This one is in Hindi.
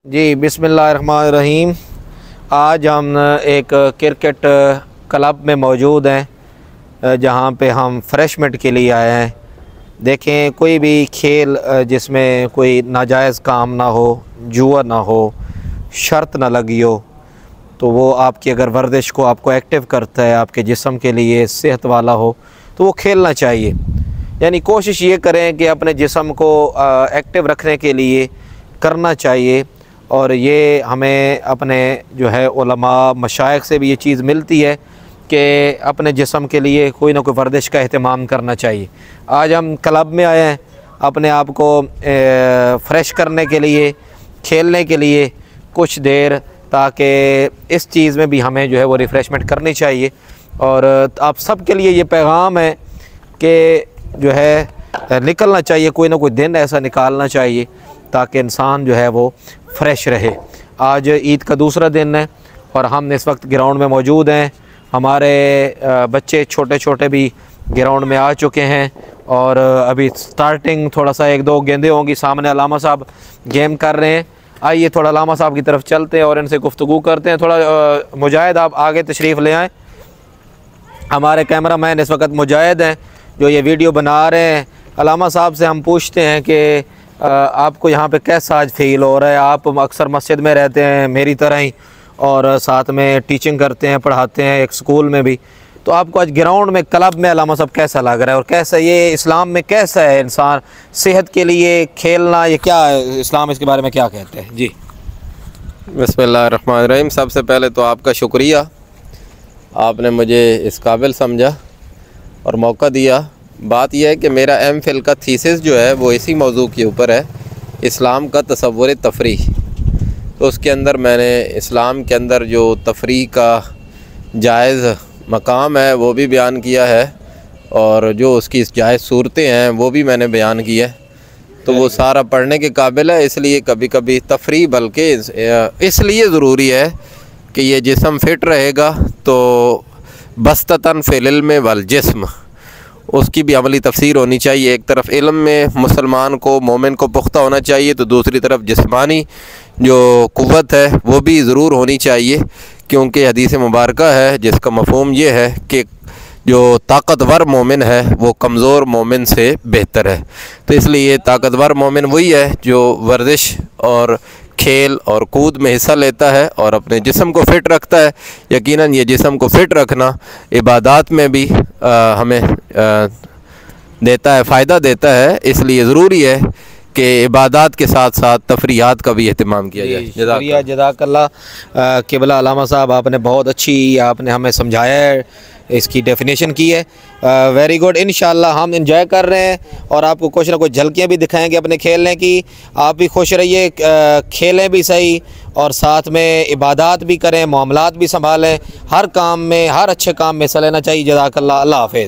जी बिस्मिल्लाहिर्रहमानिर्रहीम। आज हम एक क्रिकेट क्लब में मौजूद हैं जहां पे हम फ्रेशमेंट के लिए आए हैं। देखें, कोई भी खेल जिसमें कोई नाजायज़ काम ना हो, जुआ ना हो, शर्त ना लगी हो, तो वो आपकी अगर वर्जिश को आपको एक्टिव करता है, आपके जिस्म के लिए सेहत वाला हो, तो वो खेलना चाहिए। यानी कोशिश ये करें कि अपने जिस्म को एक्टिव रखने के लिए करना चाहिए। और ये हमें अपने जो है उलमा मशाइख से भी ये चीज़ मिलती है कि अपने जिस्म के लिए कोई ना कोई वर्जिश का एहतमाम करना चाहिए। आज हम क्लब में आए हैं अपने आप को फ्रेश करने के लिए, खेलने के लिए कुछ देर, ताकि इस चीज़ में भी हमें जो है वो रिफ़्रेशमेंट करनी चाहिए। और आप सब के लिए ये पैगाम है कि जो है निकलना चाहिए, कोई ना कोई दिन ऐसा निकालना चाहिए ताकि इंसान जो है वो फ्रेश रहे। आज ईद का दूसरा दिन है और हम इस वक्त ग्राउंड में मौजूद हैं। हमारे बच्चे छोटे छोटे भी ग्राउंड में आ चुके हैं और अभी स्टार्टिंग थोड़ा सा एक दो गेंदें होंगी। सामने अलामा साहब गेम कर रहे हैं। आइए थोड़ा अलामा साहब की तरफ चलते हैं और इनसे गुफ्तगू करते हैं। थोड़ा मुजाहिद आप आगे तशरीफ़ ले आएँ। हमारे कैमरा मैन इस वक्त मुजाहिद हैं जो ये वीडियो बना रहे हैं। अलामा साहब से हम पूछते हैं कि आपको यहाँ पे कैसा आज फील हो रहा है? आप अक्सर मस्जिद में रहते हैं मेरी तरह ही, और साथ में टीचिंग करते हैं, पढ़ाते हैं एक स्कूल में भी, तो आपको आज ग्राउंड में क्लब में अलामा साहब कैसा लग रहा है? और कैसा ये इस्लाम में कैसा है इंसान सेहत के लिए खेलना, ये क्या है इस्लाम, इसके बारे में क्या कहते हैं? जी बिस्मिल्लाहिर्रहमानिर्रहीम। सबसे पहले तो आपका शुक्रिया, आपने मुझे इस काबिल समझा और मौका दिया। बात यह है कि मेरा एमफिल का थीसिस जो है वो इसी मौजू के ऊपर है, इस्लाम का तसव्वुर तफरीह। तो उसके अंदर मैंने इस्लाम के अंदर जो तफरीह का जायज़ मकाम है वो भी बयान किया है और जो उसकी जायज़ सूरतें हैं वो भी मैंने बयान की है। तो वो सारा पढ़ने के काबिल है। इसलिए कभी कभी तफरीह बल्कि इसलिए ज़रूरी है कि ये जिस्म फ़िट रहेगा तो बस्ततन फ़िल इल्म वल जिस्म, उसकी भी अमली तफसीर होनी चाहिए। एक तरफ इल्म में मुसलमान को, मोमिन को पुख्ता होना चाहिए, तो दूसरी तरफ जिस्मानी जो कुव्वत है वो भी ज़रूर होनी चाहिए, क्योंकि हदीस मुबारका है जिसका मफ़हूम ये है कि जो ताकतवर मोमिन है वो कमज़ोर मोमिन से बेहतर है। तो इसलिए ताकतवर मोमिन वही है जो वर्जिश और खेल और कूद में हिस्सा लेता है और अपने जिस्म को फ़िट रखता है। यकीनन ये जिस्म को फ़िट रखना इबादत में भी हमें देता है, फ़ायदा देता है। इसलिए ज़रूरी है कि इबादत के साथ साथ तफरीहात का भी एहतमाम किया जाए। शुक्रिया, जज़ाकल्लाह। क़िबला अलामा साहब, आपने बहुत अच्छी आपने हमें समझाया है, इसकी डेफिनेशन की है। Very good. इंशाल्लाह हम इंजॉय कर रहे हैं और आपको कुछ ना कुछ झलकियाँ भी दिखाएंगे अपने खेलने की। आप भी खुश रहिए, खेलें भी सही और साथ में इबादत भी करें, मामलात भी संभालें। हर काम में, हर अच्छे काम में हिस्सा लेना चाहिए। जज़ाकल्लाह। अल्लाह हाफ़िज़।